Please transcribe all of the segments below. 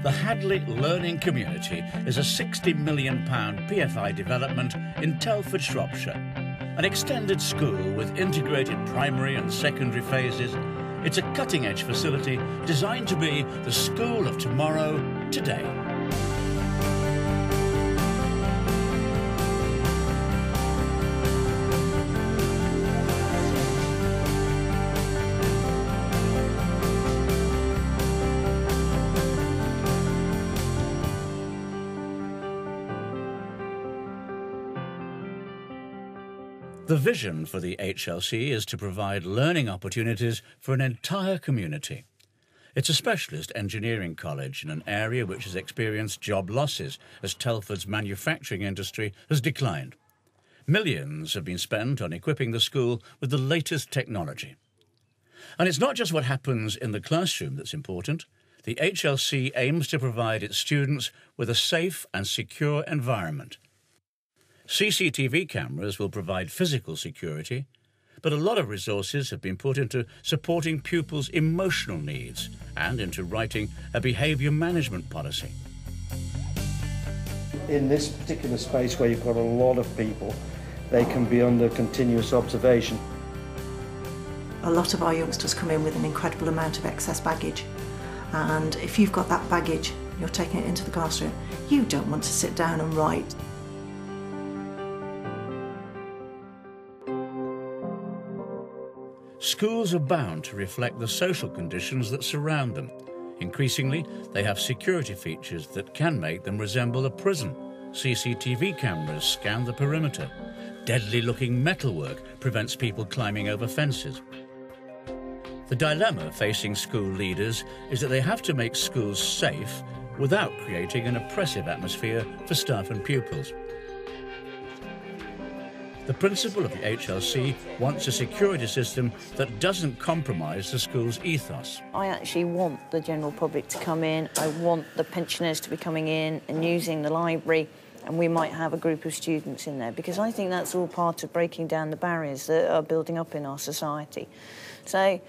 The Hadley Learning Community is a £60 million PFI development in Telford, Shropshire. An extended school with integrated primary and secondary phases. It's a cutting-edge facility designed to be the school of tomorrow, today. The vision for the HLC is to provide learning opportunities for an entire community. It's a specialist engineering college in an area which has experienced job losses as Telford's manufacturing industry has declined. Millions have been spent on equipping the school with the latest technology. And it's not just what happens in the classroom that's important. The HLC aims to provide its students with a safe and secure environment. CCTV cameras will provide physical security, but a lot of resources have been put into supporting pupils' emotional needs and into writing a behaviour management policy. In this particular space where you've got a lot of people, they can be under continuous observation. A lot of our youngsters come in with an incredible amount of excess baggage, and if you've got that baggage, you're taking it into the classroom, you don't want to sit down and write. Schools are bound to reflect the social conditions that surround them. Increasingly, they have security features that can make them resemble a prison. CCTV cameras scan the perimeter. Deadly-looking metalwork prevents people climbing over fences. The dilemma facing school leaders is that they have to make schools safe without creating an oppressive atmosphere for staff and pupils. The principal of the HLC wants a security system that doesn't compromise the school's ethos. I actually want the general public to come in. I want the pensioners to be coming in and using the library, and we might have a group of students in there, because I think that's all part of breaking down the barriers that are building up in our society. So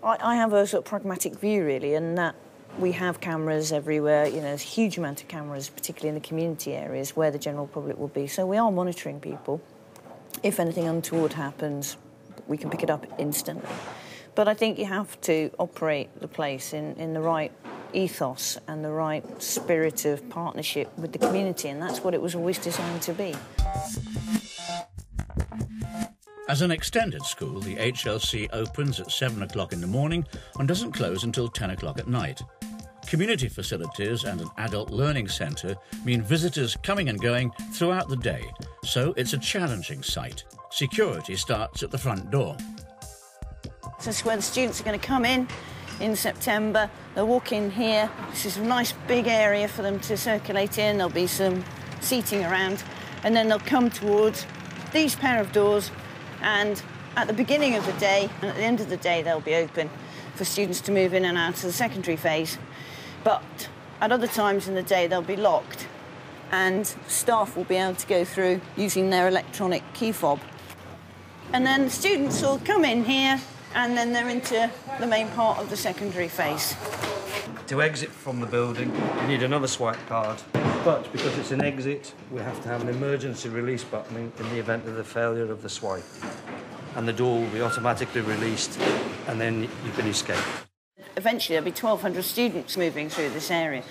I have a sort of pragmatic view, really, and that we have cameras everywhere. You know, there's a huge amount of cameras, particularly in the community areas where the general public will be. So we are monitoring people. If anything untoward happens, we can pick it up instantly. But I think you have to operate the place in the right ethos and the right spirit of partnership with the community, and that's what it was always designed to be. As an extended school, the HLC opens at 7 o'clock in the morning and doesn't close until 10 o'clock at night. Community facilities and an adult learning centre mean visitors coming and going throughout the day, so it's a challenging site. Security starts at the front door. This is where the students are going to come in September. They'll walk in here. This is a nice big area for them to circulate in. There'll be some seating around, and then they'll come towards these pair of doors, and at the beginning of the day and at the end of the day they'll be open for students to move in and out of the secondary phase. But at other times in the day, they'll be locked, and staff will be able to go through using their electronic key fob. And then the students will come in here, and then they're into the main part of the secondary phase. To exit from the building, you need another swipe card. But because it's an exit, we have to have an emergency release button in the event of the failure of the swipe. And the door will be automatically released, and then you can escape. Eventually there'll be 1,200 students moving through this area.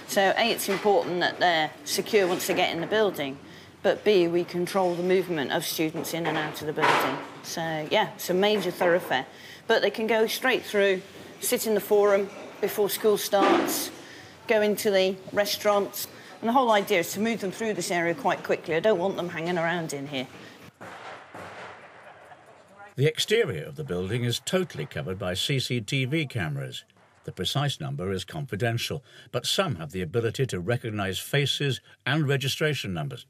So A, it's important that they're secure once they get in the building, but B, we control the movement of students in and out of the building. So yeah, it's a major thoroughfare. But they can go straight through, sit in the forum before school starts, go into the restaurants, and the whole idea is to move them through this area quite quickly. I don't want them hanging around in here. The exterior of the building is totally covered by CCTV cameras. The precise number is confidential, but some have the ability to recognise faces and registration numbers.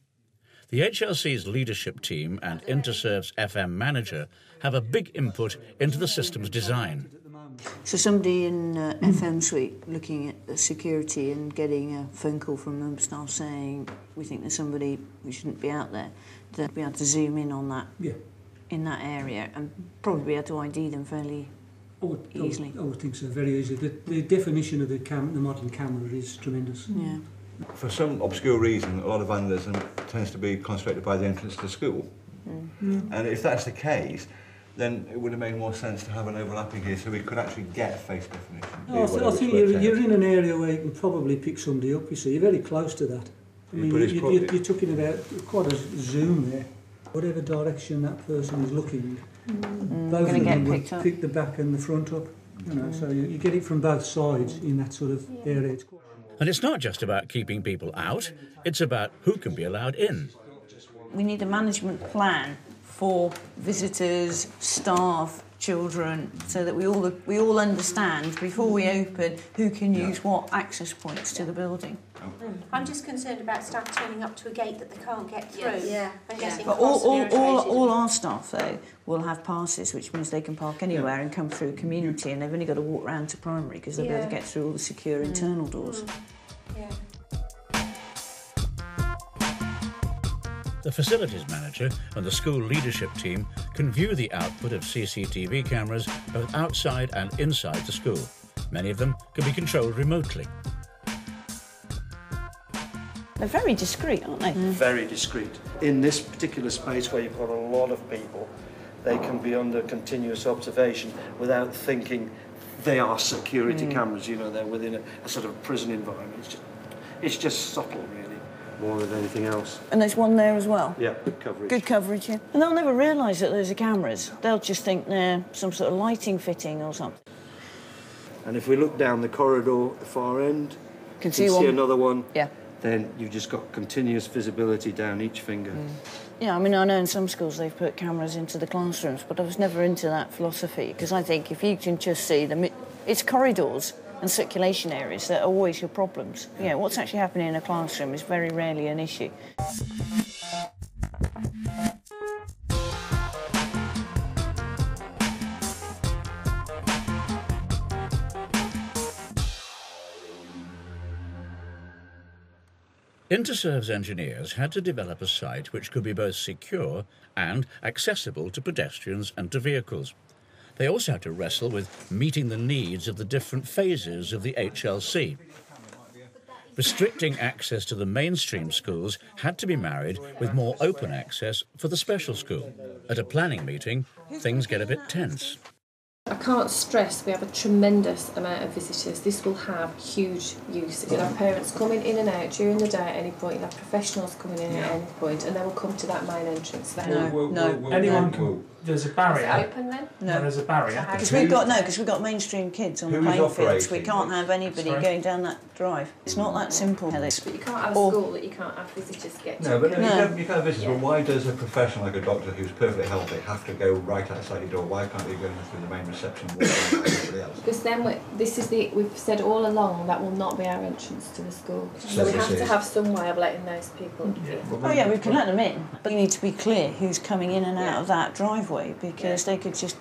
The HLC's leadership team and Interserve's FM manager have a big input into the system's design. So somebody in FM suite looking at the security and getting a phone call from member staff saying, we think there's somebody who shouldn't be out there, they'll be able to zoom in on that. Yeah. In that area, and probably be able to ID them fairly easily. I would think so, very easily. The definition of the modern camera is tremendous. Yeah. For some obscure reason, a lot of vandalism tends to be concentrated by the entrance to school. And if that's the case, then it would have made more sense to have an overlapping here so we could actually get a face definition. I think you're in an area where you can probably pick somebody up, you see. You're very close to that. I mean, you're talking about quite a zoom there. Whatever direction that person is looking, both of them will pick the back and the front up. You know, so you get it from both sides in that sort of area. And it's not just about keeping people out, it's about who can be allowed in. We need a management plan for visitors, staff, children, so that we all understand before we open who can use what access points to the building. I'm just concerned about staff turning up to a gate that they can't get through. But all our staff, though, will have passes, which means they can park anywhere and come through community, and they've only got to walk round to primary because they'll be able to get through all the secure internal doors. The facilities manager and the school leadership team can view the output of CCTV cameras both outside and inside the school. Many of them can be controlled remotely. They're very discreet, aren't they? Very discreet. In this particular space where you've got a lot of people, they can be under continuous observation without thinking they are security cameras. You know, they're within a sort of prison environment. It's just subtle, really, more than anything else. And there's one there as well? Yeah, good coverage. Good coverage, yeah. And they'll never realise that those are cameras. They'll just think they're some sort of lighting fitting or something. And if we look down the corridor at the far end, Can you see another one. Yeah. Then you've just got continuous visibility down each finger. Yeah, I mean, I know in some schools they've put cameras into the classrooms, but I was never into that philosophy, because I think if you can just see them, it's corridors and circulation areas that are always your problems. You know, what's actually happening in a classroom is very rarely an issue. Interserve's engineers had to develop a site which could be both secure and accessible to pedestrians and to vehicles. They also had to wrestle with meeting the needs of the different phases of the HLC. Restricting access to the mainstream schools had to be married with more open access for the special school. At a planning meeting, things get a bit tense. I can't stress we have a tremendous amount of visitors. This will have huge use. You'll have parents coming in and out during the day at any point. You'll have professionals coming in at any point, and they will come to that main entrance. Anyone can. There's a barrier. Is it open then? No, there's a barrier. Because we've got mainstream kids on the playing fields. We can't have anybody going down that drive. It's not that simple. But you can't have a school that you can't have visitors get to. No, but you can't have visitors. But why does a professional like a doctor who's perfectly healthy have to go right outside the door? Why can't they go through the main reception and walk around like everybody else? Because then we've said all along that will not be our entrance to the school. So we have to have some way of letting those people in. Oh yeah, we can let them in, but you need to be clear who's coming in and out of that driveway, because they could just,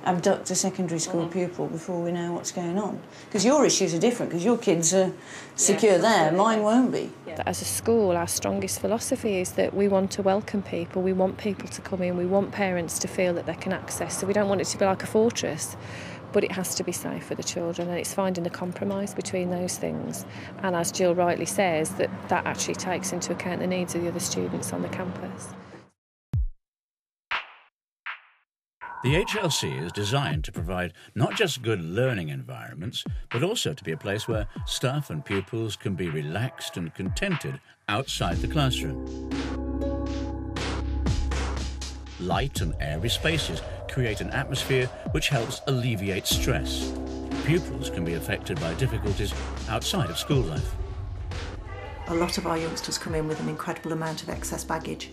abduct a secondary school pupil before we know what's going on. Because your issues are different, because your kids are secure there, mine won't be. As a school, our strongest philosophy is that we want to welcome people, we want people to come in, we want parents to feel that they can access, so we don't want it to be like a fortress, but it has to be safe for the children, and it's finding a compromise between those things. And as Jill rightly says, that actually takes into account the needs of the other students on the campus. The HLC is designed to provide not just good learning environments, but also to be a place where staff and pupils can be relaxed and contented outside the classroom. Light and airy spaces create an atmosphere which helps alleviate stress. Pupils can be affected by difficulties outside of school life. A lot of our youngsters come in with an incredible amount of excess baggage,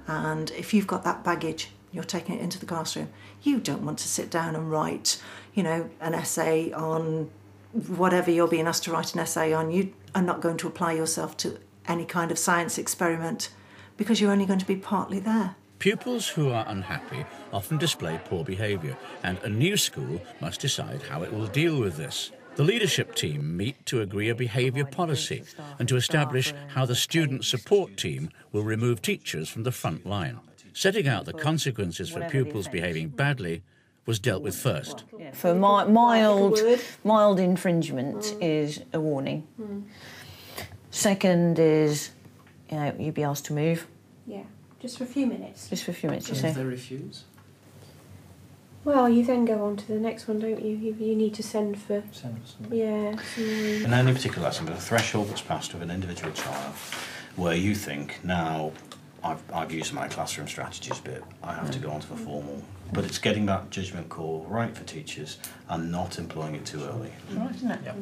and if you've got that baggage, you're taking it into the classroom, you don't want to sit down and write, an essay on whatever you're being asked to write an essay on. You are not going to apply yourself to any kind of science experiment because you're only going to be partly there. Pupils who are unhappy often display poor behaviour, and a new school must decide how it will deal with this. The leadership team meet to agree a behaviour policy and to establish how the student support team will remove teachers from the front line. Setting out the consequences for pupils behaving badly was dealt with first. For mild infringement is a warning. Second is, you'd be asked to move. Yeah, just for a few minutes. Just for a few minutes, you And say. if they refuse? Well, you then go on to the next one, don't you? You need to send for... Yeah. In any particular lesson, but a threshold that's passed with an individual child where you think, now, I've used my classroom strategies bit, I have to go on to the formal. But it's getting that judgment call right for teachers and not employing it too early. Right, isn't it? Yeah.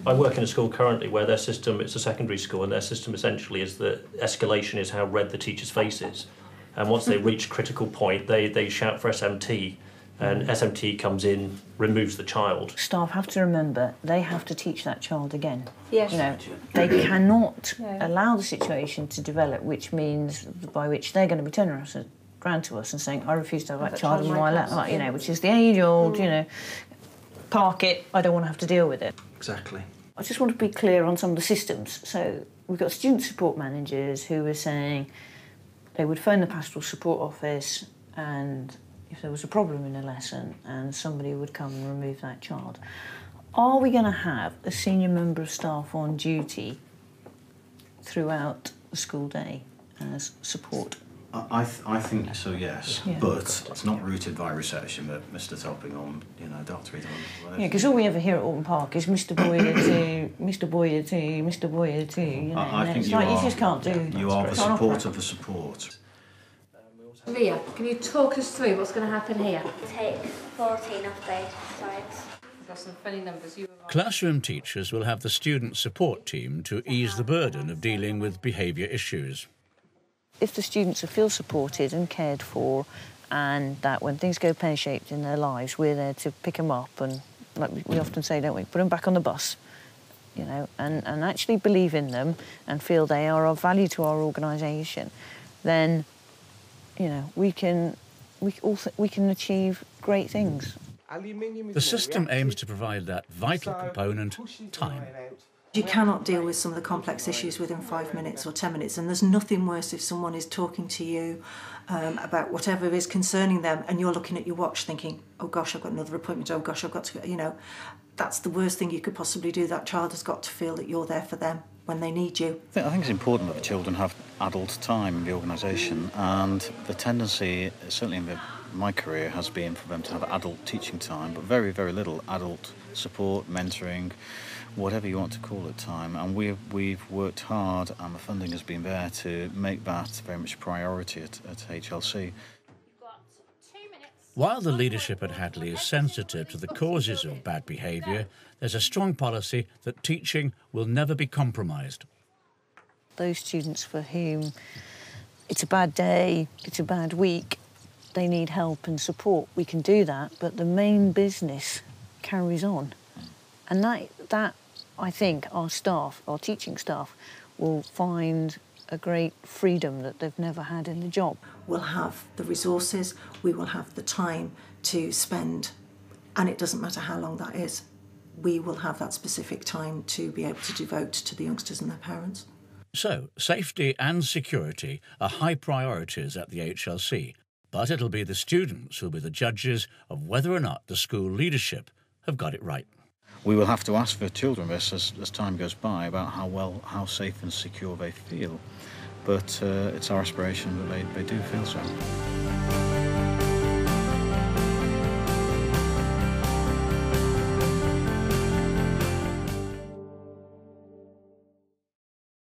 I work in a school currently where their system, it's a secondary school, and their system essentially is that escalation is how red the teacher's face is. And once they reach critical point, they shout for SMT, and SMT comes in, removes the child. Staff have to remember they have to teach that child again. Yes. They cannot allow the situation to develop, which means by which they're going to be turning around to us and saying, I refuse to have that child in my lap, which is the age-old, park it, I don't want to have to deal with it. Exactly. I just want to be clear on some of the systems. So we've got student support managers who are saying they would phone the pastoral support office, and if there was a problem in a lesson, and somebody would come and remove that child. Are we going to have a senior member of staff on duty throughout the school day as support? I think so, yes, but it's not rooted by reception, but Mr. Topping on, Dr. Yeah, because all we ever hear at Alton Park is Mr. Boyer to, Mr. Boyer to, Mr. Boyer to, I think it's you just can't do. You are the support of the support. Leah, can you talk us through what's going to happen here? Take 14 off bed sides. I've got some funny numbers. Classroom teachers will have the student support team to ease the burden of dealing with behaviour issues. If the students feel supported and cared for, and that when things go pear-shaped in their lives, we're there to pick them up and, like we often say, don't we, put them back on the bus, and actually believe in them and feel they are of value to our organisation, then, we can achieve great things. The system aims to provide that vital component, time. You cannot deal with some of the complex issues within 5 minutes or 10 minutes, and there's nothing worse if someone is talking to you about whatever is concerning them and you're looking at your watch thinking, oh gosh, I've got another appointment, oh gosh, I've got to, that's the worst thing you could possibly do. That child has got to feel that you're there for them when they need you. I think it's important that the children have adult time in the organisation, and the tendency, certainly in my career, has been for them to have adult teaching time, but very, very little adult support, mentoring, whatever you want to call it, time. And we've worked hard, and the funding has been there to make that very much a priority at HLC. While the leadership at Hadley is sensitive to the causes of bad behaviour, there's a strong policy that teaching will never be compromised. Those students for whom it's a bad day, it's a bad week, they need help and support, we can do that, but the main business carries on. And that I think our staff, our teaching staff, will find a great freedom that they've never had in the job. We'll have the resources, we will have the time to spend, and it doesn't matter how long that is. We will have that specific time to be able to devote to the youngsters and their parents. So, safety and security are high priorities at the HLC, but it'll be the students who'll be the judges of whether or not the school leadership have got it right. We will have to ask the children this as time goes by about how safe and secure they feel, but it's our aspiration that they do feel so.